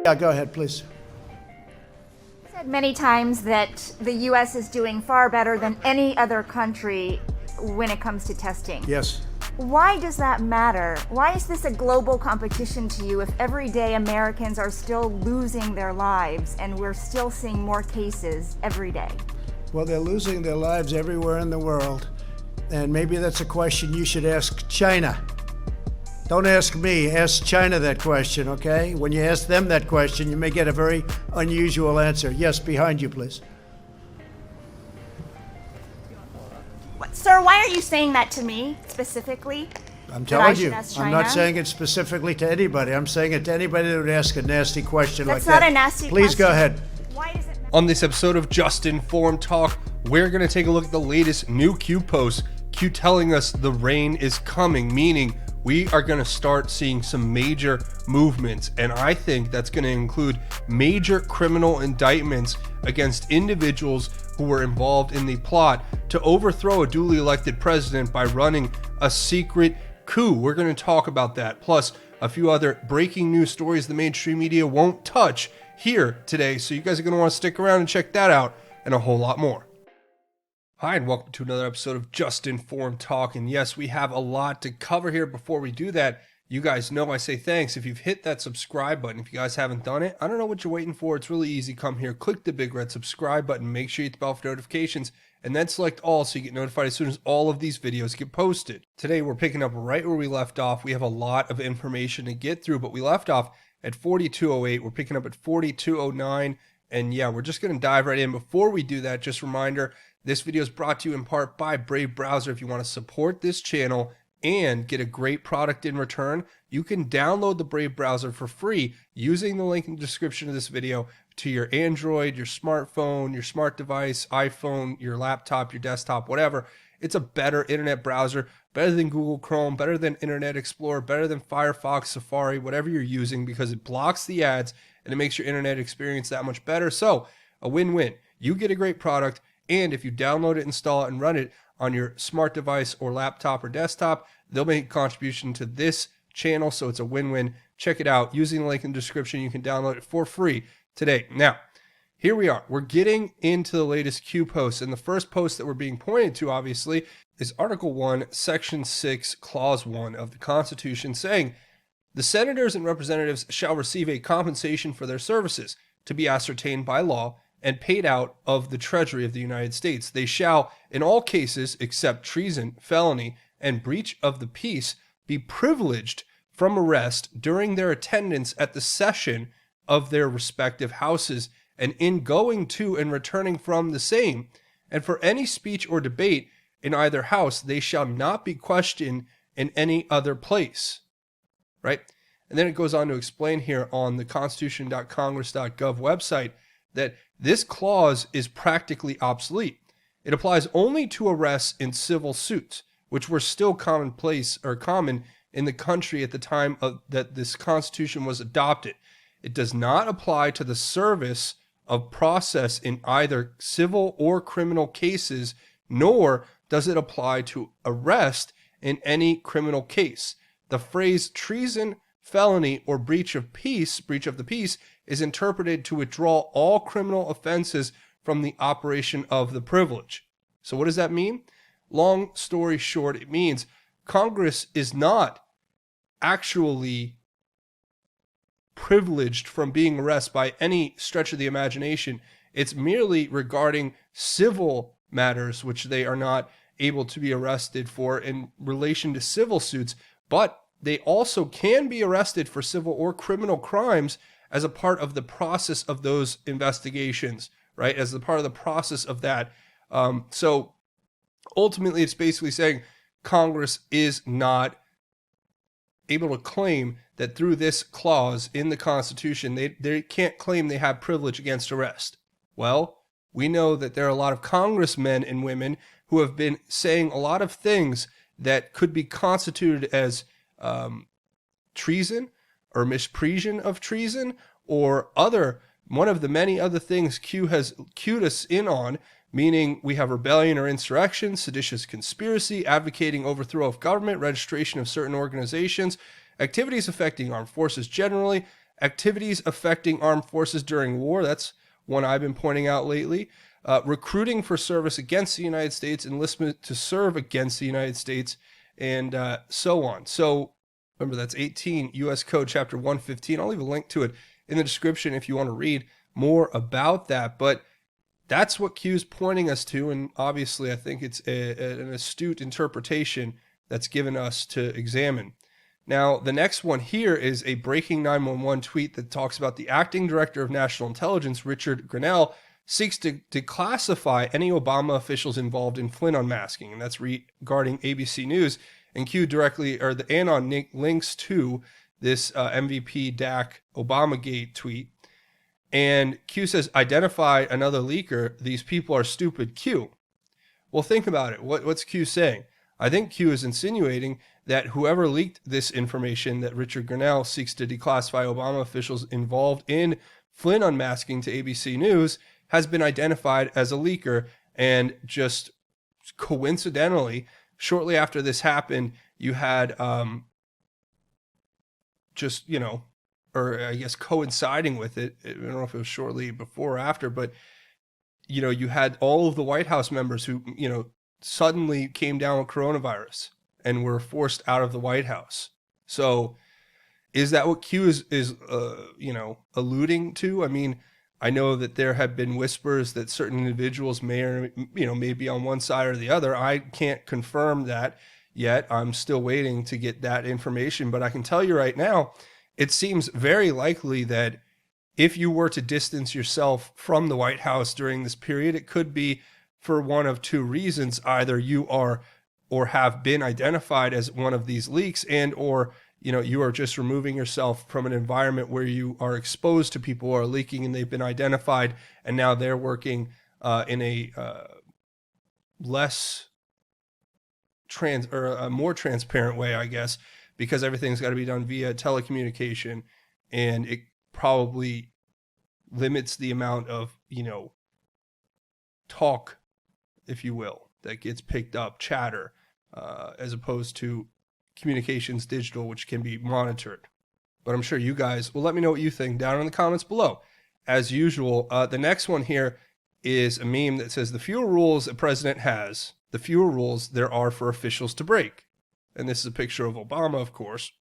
Yeah, go ahead, please. Said many times that the U.S. is doing far better than any other country when it comes to testing. Yes. Why does that matter? Why is this a global competition to you if every day Americans are still losing their lives and we're still seeing more cases every day? Well, they're losing their lives everywhere in the world, and maybe that's a question you should ask China. Don't ask me, ask China that question, okay? When you ask them that question, you may get a very unusual answer. Yes, behind you, please. Sir, why are you saying that to me specifically? I'm telling you, ask I'm China? not saying it specifically to anybody. I'm saying it to anybody that would ask a nasty question That's like that. not a nasty Please question. go ahead. Why does it matter? On this episode of Just Informed Talk, we're going to take a look at the latest new Q post. Q telling us the rain is coming, meaning we are going to start seeing some major movements. And I think that's going to include major criminal indictments against individuals who were involved in the plot to overthrow a duly elected president by running a secret coup. We're going to talk about that, plus a few other breaking news stories the mainstream media won't touch here today. So you guys are going to want to stick around and check that out and a whole lot more. Hi, and welcome to another episode of Just Informed Talk. And yes, we have a lot to cover here. Before we do that, you guys know I say thanks. If you've hit that subscribe button, if you guys haven't done it, I don't know what you're waiting for. It's really easy. Come here, click the big red subscribe button, make sure you hit the bell for notifications, and then select all so you get notified as soon as all of these videos get posted. Today, we're picking up right where we left off. We have a lot of information to get through, but we left off at 4208. We're picking up at 4209. And yeah, we're just going to dive right in. Before we do that, just a reminder, this video is brought to you in part by Brave Browser. If you want to support this channel and get a great product in return, you can download the Brave Browser for free using the link in the description of this video to your Android, your smartphone, your smart device, iPhone, your laptop, your desktop, whatever. It's a better internet browser, better than Google Chrome, better than Internet Explorer, better than Firefox, Safari, whatever you're using, because it blocks the ads and it makes your internet experience that much better. So a win-win. You get a great product, and if you download it, install it, and run it on your smart device or laptop or desktop, they'll make a contribution to this channel. So it's a win-win. Check it out. Using the link in the description, you can download it for free today. Now, here we are. We're getting into the latest Q posts. And the first post that we're being pointed to, obviously, is Article 1, Section 6, Clause 1 of the Constitution, saying, "The senators and representatives shall receive a compensation for their services to be ascertained by law and paid out of the Treasury of the United States. They shall, in all cases except treason, felony, and breach of the peace, be privileged from arrest during their attendance at the session of their respective houses, and in going to and returning from the same. And for any speech or debate in either house, they shall not be questioned in any other place." Right? And then it goes on to explain here on the constitution.congress.gov website that this clause is practically obsolete. It applies only to arrests in civil suits, which were still commonplace or common in the country at the time that this Constitution was adopted. It does not apply to the service of process in either civil or criminal cases, nor does it apply to arrest in any criminal case. The phrase treason, felony, or breach of the peace is interpreted to withdraw all criminal offenses from the operation of the privilege. So what does that mean? Long story short, it means Congress is not actually privileged from being arrested by any stretch of the imagination. It's merely regarding civil matters, which they are not able to be arrested for in relation to civil suits, but they also can be arrested for civil or criminal crimes as a part of the process of those investigations, right? As a part of the process of that. So ultimately, it's basically saying Congress is not able to claim that through this clause in the Constitution, they can't claim they have privilege against arrest. Well, we know that there are a lot of congressmen and women who have been saying a lot of things that could be constituted as treason or misprision of treason or one of the many other things Q has cued us in on, meaning we have rebellion or insurrection, seditious conspiracy, advocating overthrow of government, registration of certain organizations, activities affecting armed forces generally, Activities affecting armed forces during war. That's one I've been pointing out lately. Recruiting for service against the United States, enlistment to serve against the United States, and so on. So remember, that's 18 U.S. Code Chapter 115. I'll leave a link to it in the description if you want to read more about that. But that's what Q's pointing us to, and obviously I think it's an astute interpretation that's given us to examine. Now, the next one here is a breaking 911 tweet that talks about the acting director of national intelligence, Richard Grenell, seeks to declassify any Obama officials involved in Flynn unmasking, and that's regarding ABC News. And Q directly, or the Anon links to this MVP DAC Obamagate tweet. And Q says, identify another leaker. These people are stupid. Q. Well, think about it. What's Q saying? I think Q is insinuating that whoever leaked this information that Richard Grenell seeks to declassify Obama officials involved in Flynn unmasking to ABC News has been identified as a leaker. And just coincidentally, shortly after this happened, you had or I guess coinciding with it, I don't know if it was shortly before or after, but, you had all of the White House members who, suddenly came down with coronavirus and were forced out of the White House. So is that what Q is alluding to? I mean, I know that there have been whispers that certain individuals may be on one side or the other. I can't confirm that yet. I'm still waiting to get that information, but I can tell you right now, it seems very likely that if you were to distance yourself from the White House during this period, it could be for one of two reasons. Either you are or have been identified as one of these leaks, and or you are just removing yourself from an environment where you are exposed to people who are leaking and they've been identified, and now they're working in a a more transparent way, I guess, because everything's got to be done via telecommunication, and it probably limits the amount of, talk, if you will, that gets picked up, chatter, as opposed to communications digital, which can be monitored. But I'm sure you guys will let me know what you think down in the comments below. As usual, the next one here is a meme that says, the fewer rules a president has, the fewer rules there are for officials to break. And this is a picture of Obama, of course.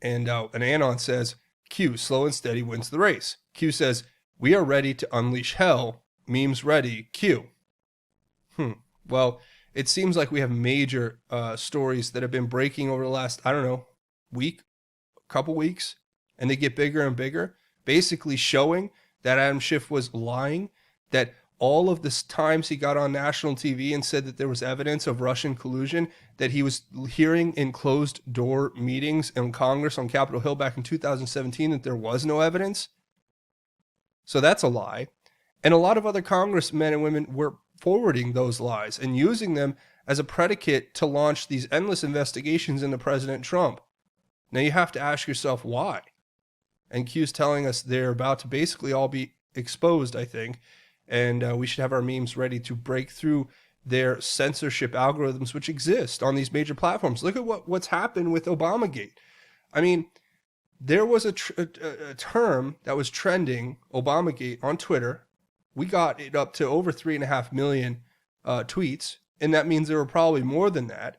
And an Anon says, Q, slow and steady wins the race. Q says, we are ready to unleash hell. Memes ready. Q. Well, it seems like we have major stories that have been breaking over the last, week, couple weeks. And they get bigger and bigger, basically showing that Adam Schiff was lying, that all of the times he got on national TV and said that there was evidence of Russian collusion, that he was hearing in closed door meetings in Congress on Capitol Hill back in 2017 that there was no evidence. So that's a lie. And a lot of other congressmen and women were forwarding those lies and using them as a predicate to launch these endless investigations into President Trump. Now you have to ask yourself why. And Q's telling us they're about to basically all be exposed, I think. And we should have our memes ready to break through their censorship algorithms, which exist on these major platforms. Look at what's happened with Obamagate. I mean, there was a term that was trending, Obamagate, on Twitter. We got it up to over 3.5 million tweets, and that means there were probably more than that.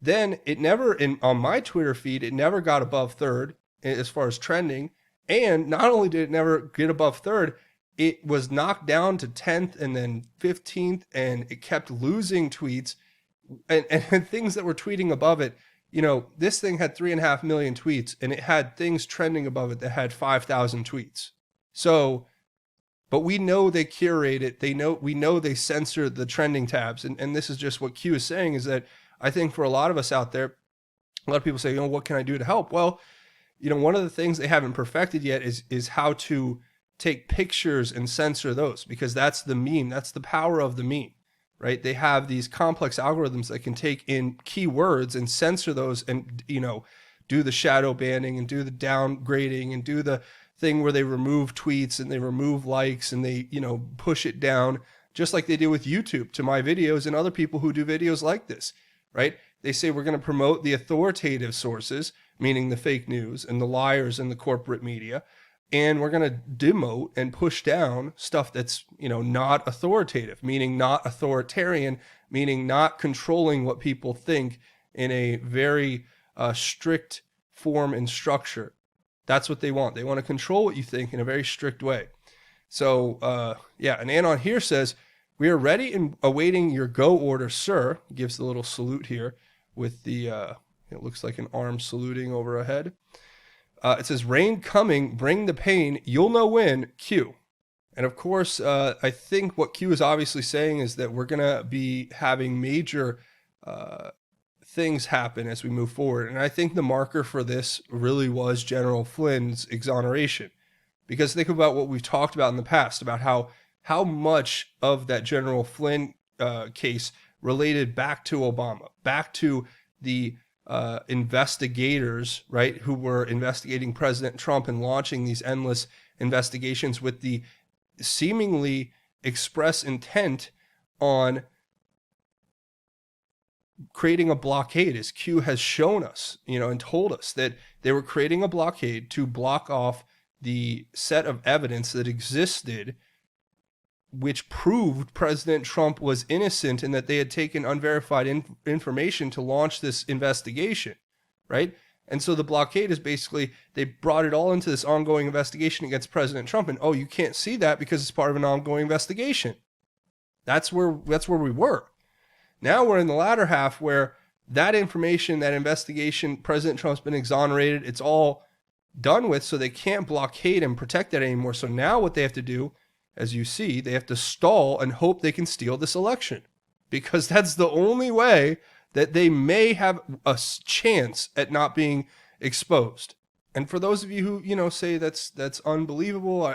Then it never, on my Twitter feed, it never got above third as far as trending. And not only did it never get above third, it was knocked down to 10th and then 15th, and it kept losing tweets and things that were tweeting above it. This thing had 3.5 million tweets, and it had things trending above it that had 5,000 tweets. So, but we know they curate it. We know they censor the trending tabs. And this is just what Q is saying, is that I think for a lot of us out there, a lot of people say, what can I do to help? Well, one of the things they haven't perfected yet is how to take pictures and censor those, because that's the meme. That's the power of the meme, right? They have these complex algorithms that can take in keywords and censor those and, do the shadow banning and do the downgrading and do the thing where they remove tweets and they remove likes and they, push it down, just like they do with YouTube to my videos and other people who do videos like this, right? They say we're going to promote the authoritative sources, meaning the fake news and the liars and the corporate media. and we're going to demote and push down stuff that's, not authoritative, meaning not authoritarian, meaning not controlling what people think in a very strict form and structure. That's what they want. They want to control what you think in a very strict way. So, and Anon here says, "We are ready and awaiting your go order, sir." He gives the little salute here with the, it looks like an arm saluting overhead. It says, "Rain coming, bring the pain, you'll know when, Q." And of course, I think what Q is obviously saying is that we're going to be having major things happen as we move forward. And I think the marker for this really was General Flynn's exoneration. Because think about what we've talked about in the past, about how much of that General Flynn case related back to Obama, back to the investigators, right, who were investigating President Trump and launching these endless investigations with the seemingly express intent on creating a blockade, as Q has shown us, and told us that they were creating a blockade to block off the set of evidence that existed, which proved President Trump was innocent and that they had taken unverified information to launch this investigation, right? And so the blockade is basically, they brought it all into this ongoing investigation against President Trump, and you can't see that because it's part of an ongoing investigation. That's where we were. Now we're in the latter half where that information, that investigation, President Trump's been exonerated, it's all done with, so they can't blockade and protect that anymore. So now what they have to do, as you see, they have to stall and hope they can steal this election, because that's the only way that they may have a chance at not being exposed. And for those of you who, say that's unbelievable,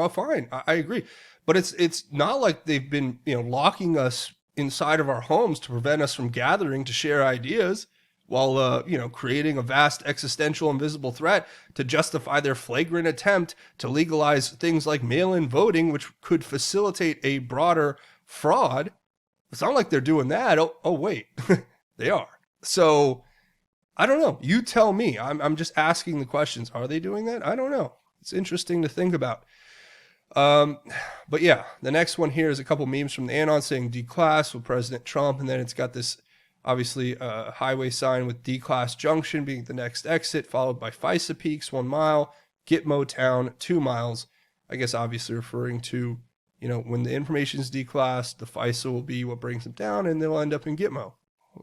fine, I agree. But it's not like they've been, locking us inside of our homes to prevent us from gathering to share ideas while, creating a vast existential invisible threat to justify their flagrant attempt to legalize things like mail-in voting, which could facilitate a broader fraud. It's not like they're doing that. Oh wait, they are. So I don't know. You tell me. I'm just asking the questions. Are they doing that? I don't know. It's interesting to think about. But yeah, the next one here is a couple memes from the Anon saying D-Class with President Trump, and then it's got this obviously highway sign with D-Class Junction being the next exit, followed by FISA Peaks 1 mile, Gitmo Town 2 miles. I guess obviously referring to, when the information is D-Class, the FISA will be what brings them down, and they'll end up in Gitmo.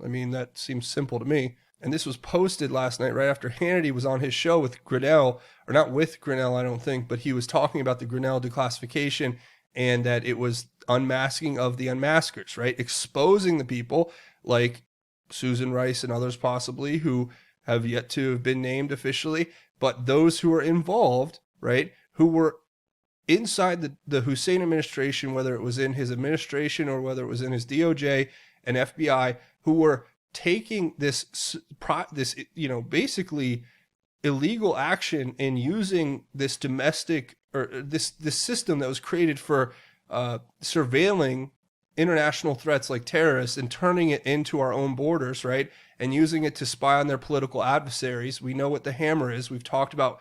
I mean, that seems simple to me. And this was posted last night right after Hannity was on his show with Grinnell, or not with Grinnell, I don't think, but he was talking about the Grinnell declassification and that it was unmasking of the unmaskers, right? Exposing the people like Susan Rice and others possibly who have yet to have been named officially, but those who are involved, right, who were inside the Hussein administration, whether it was in his administration or whether it was in his DOJ and FBI, who were taking this basically illegal action and using this domestic or this system that was created for surveilling international threats like terrorists and turning it into our own borders, right? And using it to spy on their political adversaries. We know what the hammer is. We've talked about,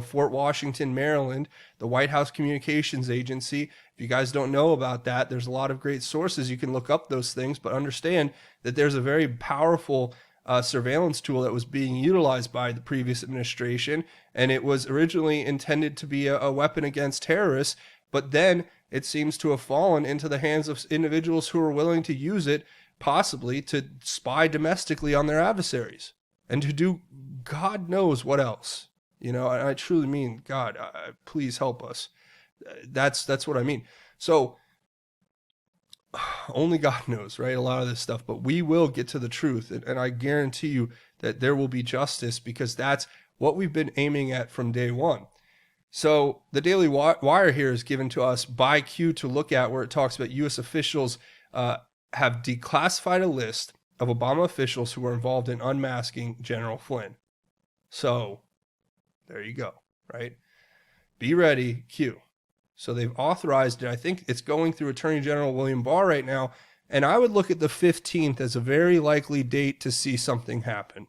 Fort Washington, Maryland, the White House Communications Agency. If you guys don't know about that, there's a lot of great sources. You can look up those things, but understand that there's a very powerful surveillance tool that was being utilized by the previous administration. And it was originally intended to be a weapon against terrorists, but then it seems to have fallen into the hands of individuals who are willing to use it possibly to spy domestically on their adversaries and to do God knows what else. I truly mean, God, please help us. That's what I mean. So only God knows, right? A lot of this stuff, but we will get to the truth. And I guarantee you that there will be justice, because that's what we've been aiming at from day one. So the Daily Wire here is given to us by Q to look at, where it talks about U.S. officials have declassified a list of Obama officials who were involved in unmasking General Flynn. So there you go, right? Be ready, Q. So they've authorized it. I think it's going through Attorney General William Barr right now. And I would look at the 15th as a very likely date to see something happen.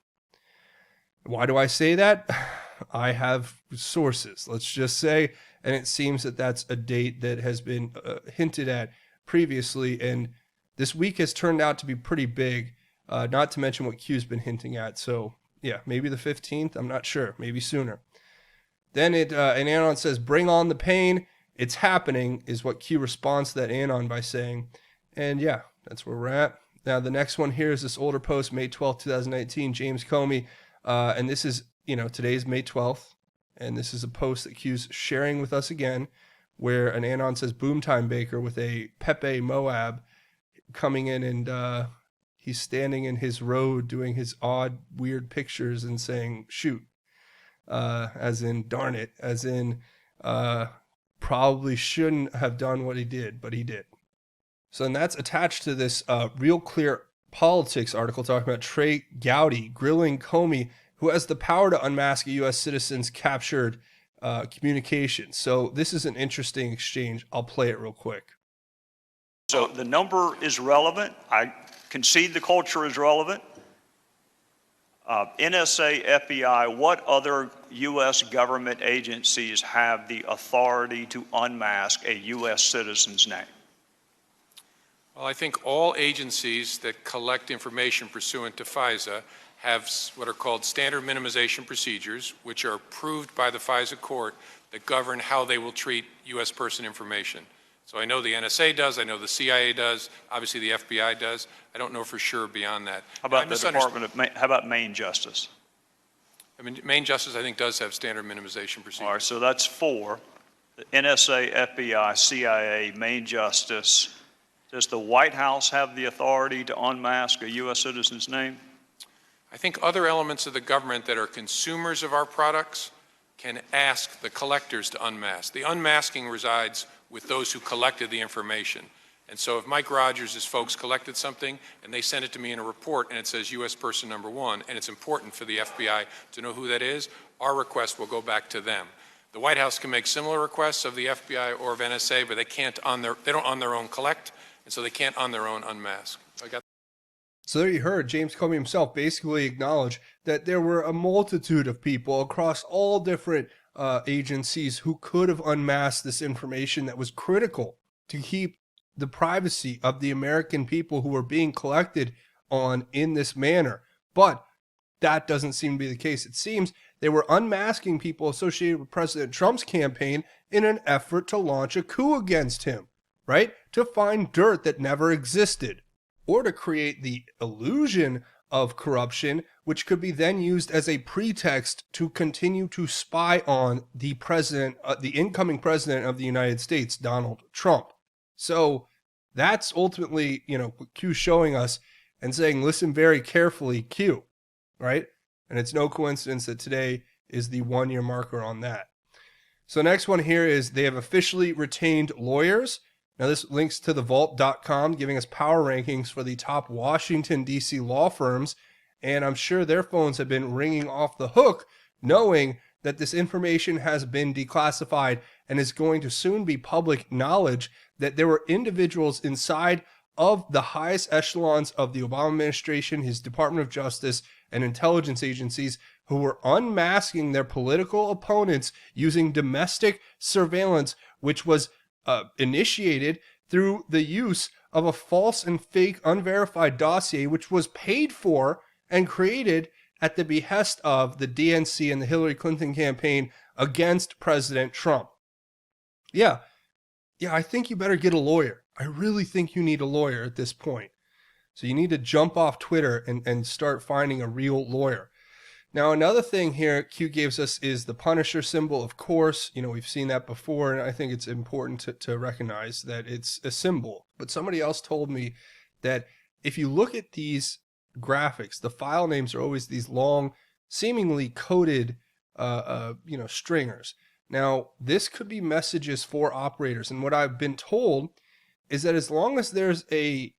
Why do I say that? I have sources, let's just say, and it seems that that's a date that has been hinted at previously, and this week has turned out to be pretty big, not to mention what Q's been hinting at. So yeah, maybe the 15th, I'm not sure, maybe sooner. Then an anon says, bring on the pain, it's happening, is what Q responds to that anon by saying. And yeah, that's where we're at. Now, the next one here is this older post, May 12th, 2019, James Comey. And this is, today's May 12th. And this is a post that Q's sharing with us again, where an anon says, boom time Baker, with a Pepe Moab coming in, and he's standing in his road doing his odd, weird pictures and saying, shoot. As in, darn it. As in, probably shouldn't have done what he did, but he did. So then that's attached to this Real Clear Politics article talking about Trey Gowdy grilling Comey, who has the power to unmask a U.S. citizen's captured communication. So this is an interesting exchange. I'll play it real quick. So the number is relevant. I concede the culture is relevant. NSA, FBI, what other U.S. government agencies have the authority to unmask a U.S. citizen's name? Well, I think all agencies that collect information pursuant to FISA have what are called standard minimization procedures, which are approved by the FISA court, that govern how they will treat U.S. person information. So I know the NSA does, I know the CIA does, obviously the FBI does. I don't know for sure beyond that. How about the Department of how about Maine Justice? I mean, Maine Justice, I think, does have standard minimization procedures. All right, so that's four. The NSA, FBI, CIA, Maine Justice. Does the White House have the authority to unmask a U.S. citizen's name? I think other elements of the government that are consumers of our products can ask the collectors to unmask. The unmasking resides with those who collected the information. And so if Mike Rogers' folks collected something and they send it to me in a report and it says U.S. person number one, and it's important for the FBI to know who that is, our request will go back to them. The White House can make similar requests of the FBI or of NSA, but they don't on their own collect, and so they can't on their own unmask. So there you heard James Comey himself basically acknowledge that there were a multitude of people across all different agencies who could have unmasked this information that was critical to keep the privacy of the American people who were being collected on in this manner. But that doesn't seem to be the case. It seems they were unmasking people associated with President Trump's campaign in an effort to launch a coup against him, right? To find dirt that never existed, or to create the illusion of corruption, which could be then used as a pretext to continue to spy on the president, the incoming president of the United States, Donald Trump. So that's ultimately, what Q's showing us and saying, listen very carefully, Q, right? And it's no coincidence that today is the 1-year marker on that. So next one here is they have officially retained lawyers. Now this links to thevault.com, giving us power rankings for the top Washington, D.C. law firms. And I'm sure their phones have been ringing off the hook, knowing that this information has been declassified and is going to soon be public knowledge that there were individuals inside of the highest echelons of the Obama administration, his Department of Justice, and intelligence agencies who were unmasking their political opponents using domestic surveillance, which was initiated through the use of a false and fake unverified dossier, which was paid for and created at the behest of the DNC and the Hillary Clinton campaign against President Trump. Yeah, I think you better get a lawyer. I really think you need a lawyer at this point. So you need to jump off Twitter and start finding a real lawyer. Now, another thing here Q gives us is the Punisher symbol, of course. We've seen that before, and I think it's important to recognize that it's a symbol. But somebody else told me that if you look at these graphics, the file names are always these long, seemingly coded, stringers. Now, this could be messages for operators, and what I've been told is that as long as there's a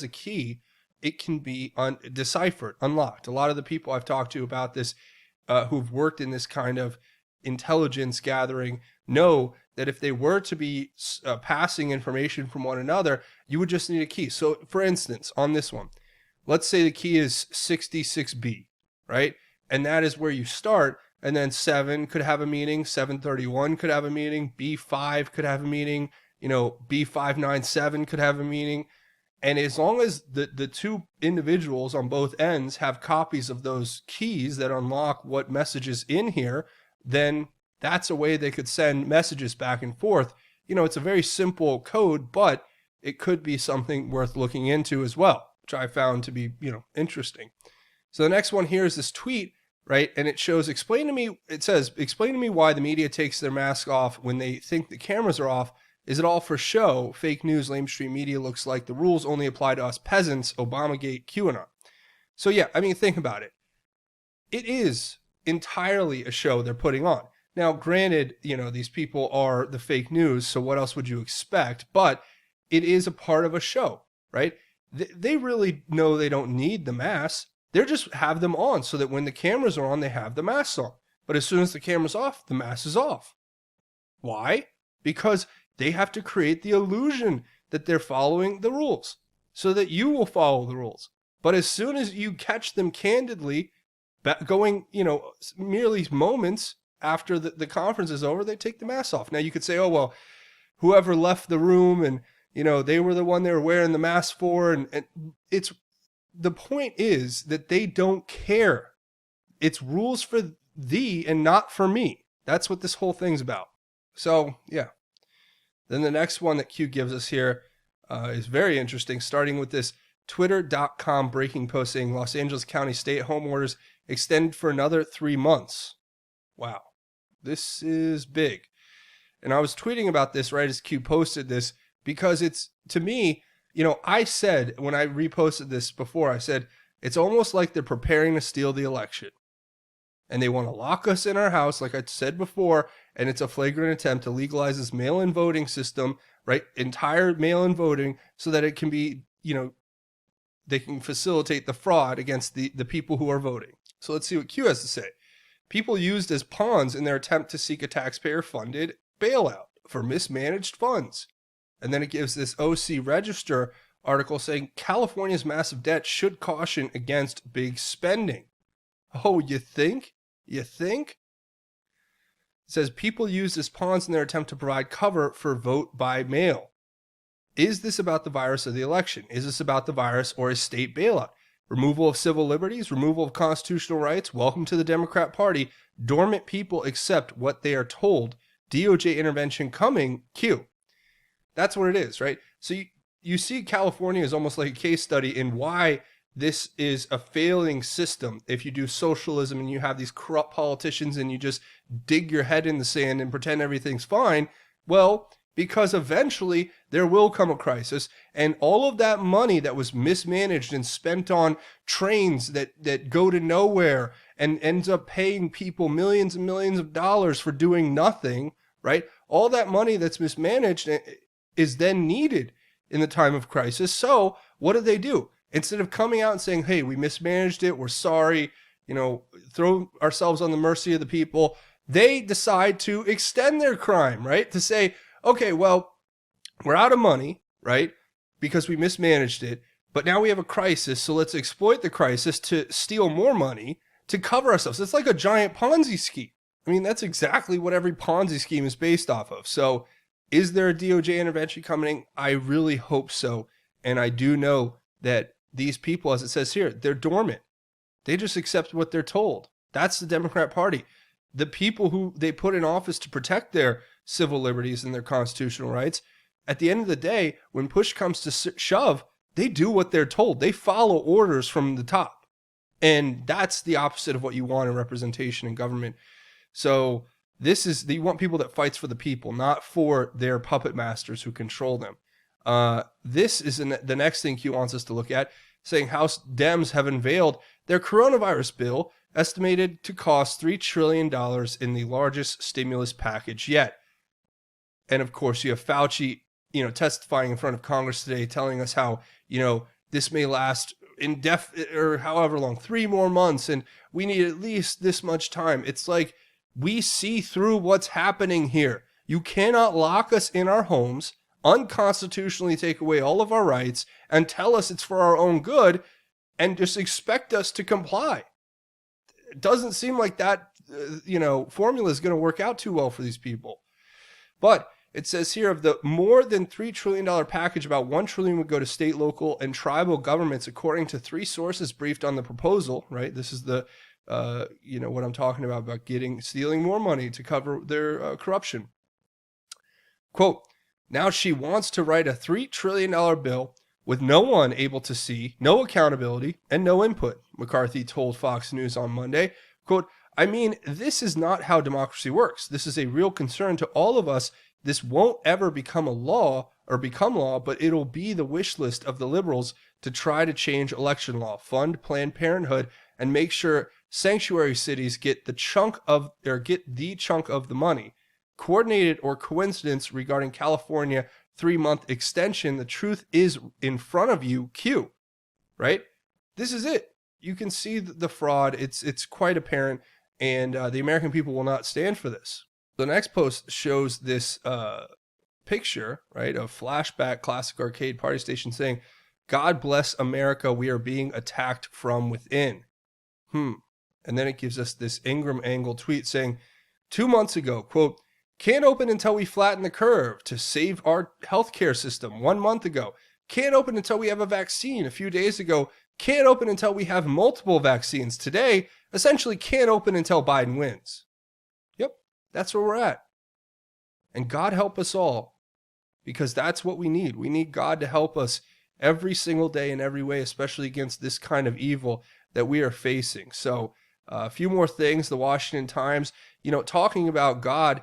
key, it can be deciphered, unlocked. A lot of the people I've talked to about this who've worked in this kind of intelligence gathering know that if they were to be passing information from one another, you would just need a key. So, for instance, on this one, let's say the key is 66B, right? And that is where you start. And then 7 could have a meaning, 731 could have a meaning, B5 could have a meaning, B597 could have a meaning. And as long as the two individuals on both ends have copies of those keys that unlock what message is in here, then that's a way they could send messages back and forth. It's a very simple code, but it could be something worth looking into as well, which I found to be, interesting. So the next one here is this tweet, right? And it says, explain to me why the media takes their mask off when they think the cameras are off. Is it all for show? Fake news, lamestream media looks like the rules only apply to us peasants, Obamagate, QAnon. So yeah, think about it. It is entirely a show they're putting on. Now, granted, these people are the fake news, so what else would you expect? But it is a part of a show, right? They really know they don't need the masks. They just have them on so that when the cameras are on, they have the masks on. But as soon as the camera's off, the mask is off. Why? Because they have to create the illusion that they're following the rules so that you will follow the rules. But as soon as you catch them candidly going, merely moments after the conference is over, they take the mask off. Now you could say, oh, well, whoever left the room and, they were the one they were wearing the mask for. And it's the point is that they don't care. It's rules for thee and not for me. That's what this whole thing's about. So, yeah. Then the next one that Q gives us here is very interesting, starting with this twitter.com breaking post saying Los Angeles County stay-at-home orders extended for another 3 months. Wow, this is big. And I was tweeting about this right as Q posted this because it's, to me, I said when I reposted this before, I said, it's almost like they're preparing to steal the election. And they want to lock us in our house, like I said before, and it's a flagrant attempt to legalize this mail-in voting system, right? Entire mail-in voting, so that it can be, they can facilitate the fraud against the people who are voting. So let's see what Q has to say. People used as pawns in their attempt to seek a taxpayer-funded bailout for mismanaged funds. And then it gives this OC Register article saying California's massive debt should caution against big spending. Oh, you think? You think? It says people used as pawns in their attempt to provide cover for vote by mail. Is this about the virus or the election? Is this about the virus or a state bailout? Removal of civil liberties, removal of constitutional rights. Welcome to the Democrat Party. Dormant people accept what they are told. DOJ intervention coming. Q. That's what it is, right? So you see California is almost like a case study in why this is a failing system. If you do socialism and you have these corrupt politicians and you just dig your head in the sand and pretend everything's fine, well, because eventually there will come a crisis, and all of that money that was mismanaged and spent on trains that go to nowhere and ends up paying people millions and millions of dollars for doing nothing, right? All that money that's mismanaged is then needed in the time of crisis. So what do? Instead of coming out and saying, hey, we mismanaged it, we're sorry, throw ourselves on the mercy of the people, they decide to extend their crime, right? To say, okay, well, we're out of money, right? Because we mismanaged it, but now we have a crisis, so let's exploit the crisis to steal more money to cover ourselves. It's like a giant Ponzi scheme. That's exactly what every Ponzi scheme is based off of. So is there a DOJ intervention coming? I really hope so. And I do know that these people, as it says here, they're dormant. They just accept what they're told. That's the Democrat Party. The people who they put in office to protect their civil liberties and their constitutional rights, at the end of the day, when push comes to shove, they do what they're told. They follow orders from the top. And that's the opposite of what you want in representation in government. So you want people that fights for the people, not for their puppet masters who control them. This is the next thing Q wants us to look at, saying House Dems have unveiled their coronavirus bill, estimated to cost $3 trillion in the largest stimulus package yet. And of course, you have Fauci, testifying in front of Congress today, telling us how, this may last indefinite or however long, 3 more months, and we need at least this much time. It's like we see through what's happening here. You cannot lock us in our homes, unconstitutionally take away all of our rights, and tell us it's for our own good, and just expect us to comply. it doesn't seem like that, formula is going to work out too well for these people. But it says here, of the more than $3 trillion package, about $1 trillion would go to state, local, and tribal governments, according to 3 sources briefed on the proposal, right? This is the, what I'm talking about stealing more money to cover their corruption. Quote, now she wants to write a $3 trillion bill with no one able to see, no accountability, and no input, McCarthy told Fox News on Monday. Quote, I mean, this is not how democracy works. This is a real concern to all of us. This won't ever become law, but it'll be the wish list of the liberals to try to change election law, fund Planned Parenthood, and make sure sanctuary cities get the chunk of the money. Coordinated or coincidence regarding California 3-month extension. The truth is in front of you, Q, right? This is it. You can see the fraud. It's quite apparent, and the American people will not stand for this. The next post shows this picture, right, of flashback classic arcade party station saying, God bless America, we are being attacked from within. And then it gives us this Ingram Angle tweet saying, 2 months ago, quote, can't open until we flatten the curve to save our healthcare system. 1 month ago, can't open until we have a vaccine. A few days ago, can't open until we have multiple vaccines. Today, essentially can't open until Biden wins. Yep, that's where we're at. And God help us all, because that's what we need. We need God to help us every single day in every way, especially against this kind of evil that we are facing. So a few more things. The Washington Times, talking about God.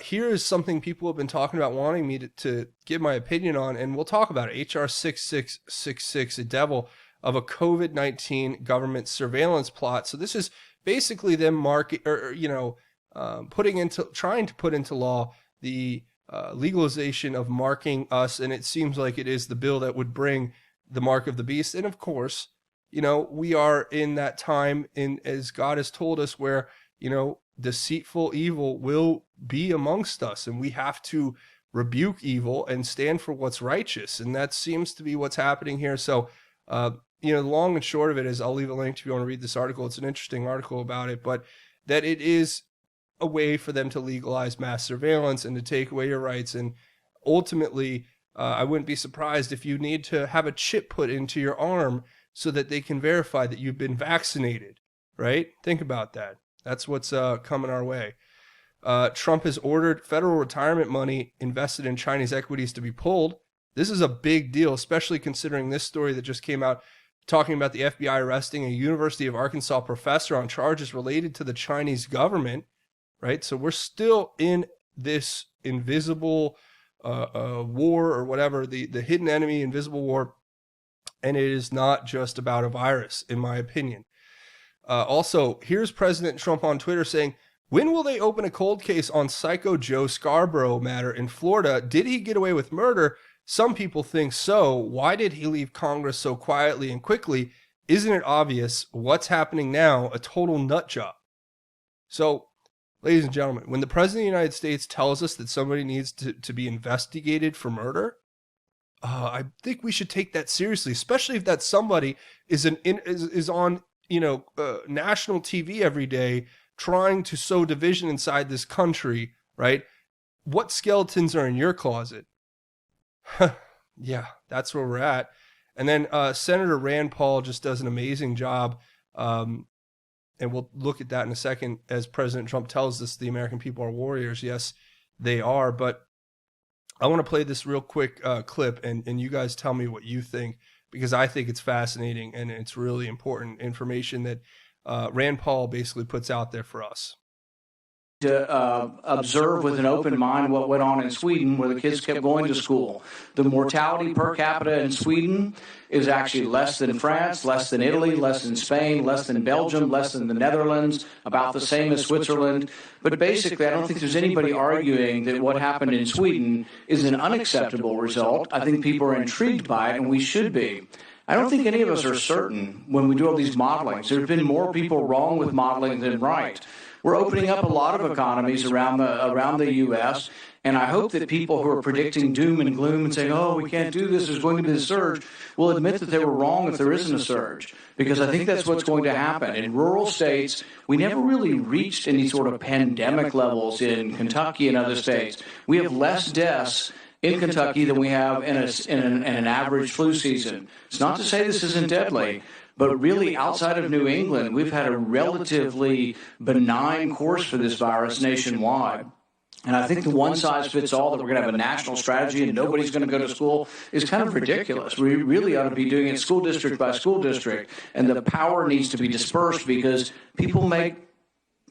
Here is something people have been talking about, wanting me to give my opinion on, and we'll talk about it. HR 6666, a devil of a COVID-19 government surveillance plot. So this is basically them trying to put into law the legalization of marking us, and it seems like it is the bill that would bring the mark of the beast. And of course, we are in that time, as God has told us, where deceitful evil will be amongst us, and we have to rebuke evil and stand for what's righteous, and that seems to be what's happening here. So the long and short of it is, I'll leave a link if you want to read this article. It's an interesting article about it, but that it is a way for them to legalize mass surveillance and to take away your rights. And ultimately, I wouldn't be surprised if you need to have a chip put into your arm so that they can verify that you've been vaccinated, right? Think about that. That's what's coming our way. Trump has ordered federal retirement money invested in Chinese equities to be pulled. This is a big deal, especially considering this story that just came out talking about the FBI arresting a University of Arkansas professor on charges related to the Chinese government, right? So we're still in this invisible war, or whatever, the hidden enemy, invisible war, and it is not just about a virus, in my opinion. Also, here's President Trump on Twitter saying, when will they open a cold case on Psycho Joe Scarborough matter in Florida? Did he get away with murder? Some people think so. Why did he leave Congress so quietly and quickly? Isn't it obvious? What's happening now? A total nut job. So, ladies and gentlemen, when the President of the United States tells us that somebody needs to be investigated for murder, I think we should take that seriously, especially if that somebody is on national TV every day trying to sow division inside this country, right? What skeletons are in your closet? Yeah, that's where we're at. And then Senator Rand Paul just does an amazing job. And we'll look at that in a second, as President Trump tells us the American people are warriors. Yes, they are. But I want to play this real quick clip, and you guys tell me what you think, because I think it's fascinating and it's really important information that Rand Paul basically puts out there for us. To observe with an open mind what went on in Sweden, where the kids kept going to school. The mortality per capita in Sweden is actually less than France, less than Italy, less than Spain, less than Belgium, less than the Netherlands, about the same as Switzerland. But basically, I don't think there's anybody arguing that what happened in Sweden is an unacceptable result. I think people are intrigued by it, and we should be. I don't think any of us are certain when we do all these modelings. There have been more people wrong with modeling than right. we're opening up a lot of economies around the U.S., and I hope that people who are predicting doom and gloom and saying, oh, we can't do this, there's going to be a surge, will admit that they were wrong if there isn't a surge. Because I think that's what's going to happen. In rural states, we never really reached any sort of pandemic levels in Kentucky and other states. We have less deaths in Kentucky than we have in an average flu season. It's not to say this isn't deadly, but really outside of New England, we've had a relatively benign course for this virus nationwide. And I think the one-size-fits-all that we're going to have a national strategy and nobody's going to go to school is kind of ridiculous. We really ought to be doing it school district by school district, and the power needs to be dispersed because people make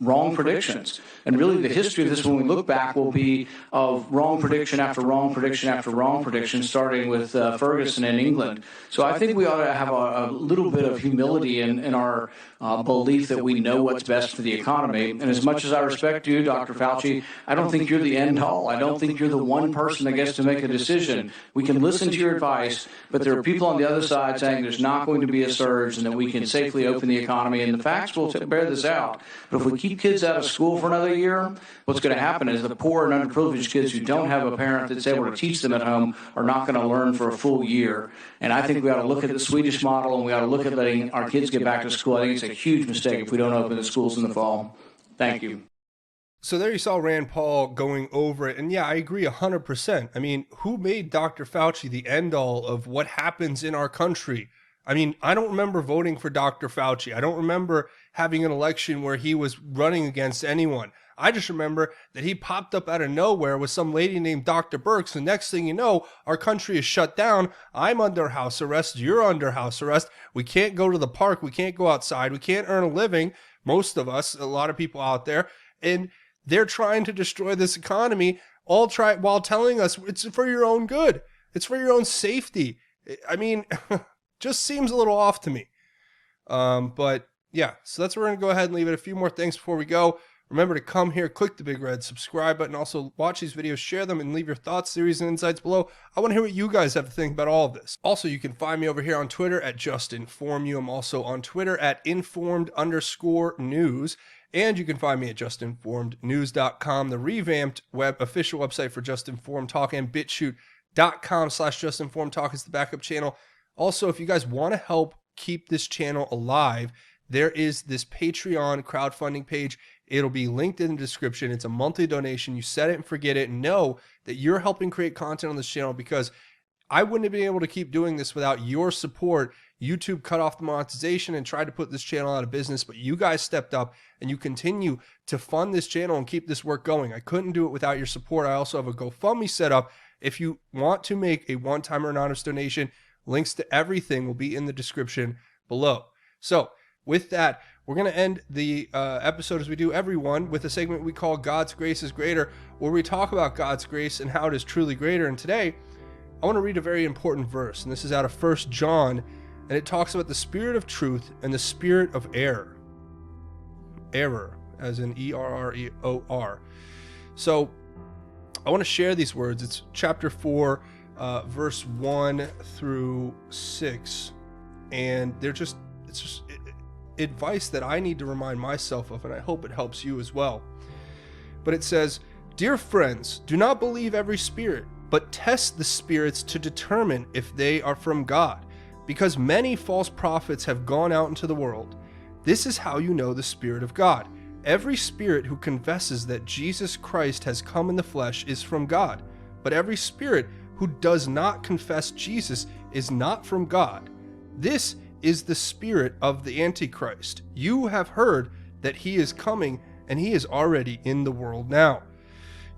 wrong predictions. And really the history of this, when we look back, will be of wrong prediction after wrong prediction after wrong prediction, starting with Ferguson in England. So I think we ought to have a little bit of humility in our belief that we know what's best for the economy. And as much as I respect you, Dr. Fauci, I don't think you're the end all. I don't think you're the one person that gets to make a decision. We can listen to your advice, but there are people on the other side saying there's not going to be a surge and that we can safely open the economy, and the facts will bear this out. But if we keep kids out of school for another year, what's going to happen is the poor and underprivileged kids who don't have a parent that's able to teach them at home are not going to learn for a full year. And I think we ought to look at the Swedish model, and we ought to look at letting our kids get back to school. I think it's a huge mistake if we don't open the schools in the fall. Thank you. So there you saw Rand Paul going over it. And yeah, I agree 100%. I mean, who made Dr. Fauci the end all of what happens in our country? I mean, I don't remember voting for Dr. Fauci. I don't remember having an election where he was running against anyone. I just remember that he popped up out of nowhere with some lady named Dr. Birx. The next thing you know, our country is shut down. I'm under house arrest. You're under house arrest. We can't go to the park. We can't go outside. We can't earn a living. Most of us, a lot of people out there. And they're trying to destroy this economy, while telling us it's for your own good. It's for your own safety. I mean, just seems a little off to me. But yeah, so that's where we're going to go ahead and leave it. A few more things before we go. Remember to come here, click the big red subscribe button. Also, watch these videos, share them, and leave your thoughts, theories, and insights below. I want to hear what you guys have to think about all of this. Also, you can find me over here on Twitter at JustInformYou. I'm also on Twitter at informed_news. And you can find me at justinformednews.com, the revamped official website for Just Informed Talk, and BitChute.com/JustInformedTalk is the backup channel. Also, if you guys want to help keep this channel alive, there is this Patreon crowdfunding page. It'll be linked in the description. It's a monthly donation. You set it and forget it. And know that you're helping create content on this channel, because I wouldn't have been able to keep doing this without your support. YouTube cut off the monetization and tried to put this channel out of business, but you guys stepped up and you continue to fund this channel and keep this work going. I couldn't do it without your support. I also have a GoFundMe set up. If you want to make a one-time or anonymous donation, links to everything will be in the description below. So with that, we're going to end the episode as we do every one with a segment we call God's Grace is Greater, where we talk about God's grace and how it is truly greater. And today, I want to read a very important verse, and this is out of 1 John, and it talks about the spirit of truth and the spirit of error. Error, as in E-R-R-E-O-R. So I want to share these words. It's chapter 4, verse 1 through 6, and it's just advice that I need to remind myself of, and I hope it helps you as well. But it says, "Dear friends, do not believe every spirit, but test the spirits to determine if they are from God, because many false prophets have gone out into the world. This is how you know the Spirit of God. Every spirit who confesses that Jesus Christ has come in the flesh is from God, but every spirit who does not confess Jesus is not from God. This is the spirit of the Antichrist. You have heard that he is coming, and he is already in the world now.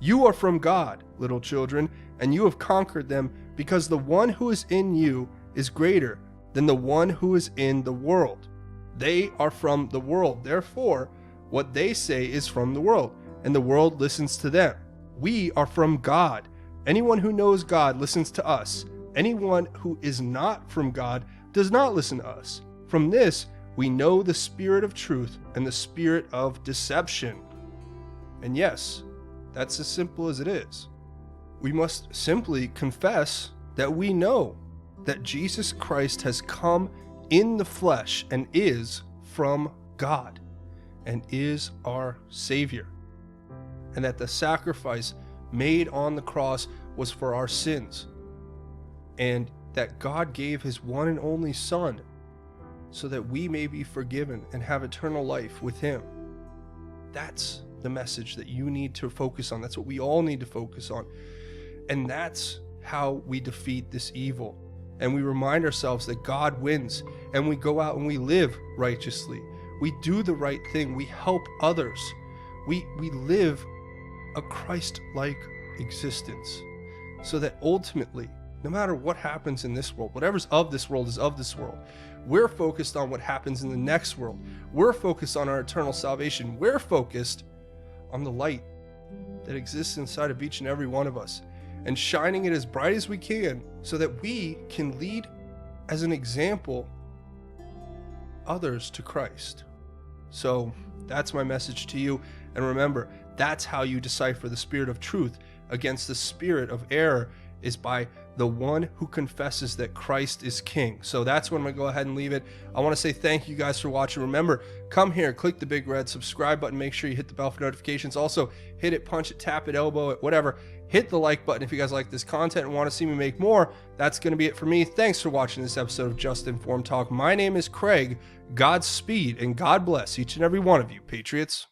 You are from God, little children, and you have conquered them, because the one who is in you is greater than the one who is in the world. They are from the world, therefore what they say is from the world, and the world listens to them. We are from God. Anyone who knows God listens to us. Anyone who is not from God does not listen to us. From this we know the spirit of truth and the spirit of deception." And yes, that's as simple as it is. We must simply confess that we know that Jesus Christ has come in the flesh and is from God. and is our Savior, and that the sacrifice made on the cross was for our sins, and that God gave his one and only Son so that we may be forgiven and have eternal life with him. That's the message that you need to focus on. That's what we all need to focus on. And that's how we defeat this evil. And we remind ourselves that God wins, and we go out and we live righteously. We do the right thing. We help others. We live a Christ-like existence, so that ultimately, no matter what happens in this world, whatever's of this world is of this world. We're focused on what happens in the next world. We're focused on our eternal salvation. We're focused on the light that exists inside of each and every one of us, and shining it as bright as we can so that we can lead as an example others to Christ. So that's my message to you. And remember, that's how you decipher the spirit of truth against the spirit of error, is by the one who confesses that Christ is King. So that's when I'm going to go ahead and leave it. I want to say thank you guys for watching. Remember, come here, click the big red subscribe button. Make sure you hit the bell for notifications. Also, hit it, punch it, tap it, elbow it, whatever. Hit the like button if you guys like this content and want to see me make more. That's going to be it for me. Thanks for watching this episode of Just Informed Talk. My name is Craig. Godspeed and God bless each and every one of you, Patriots.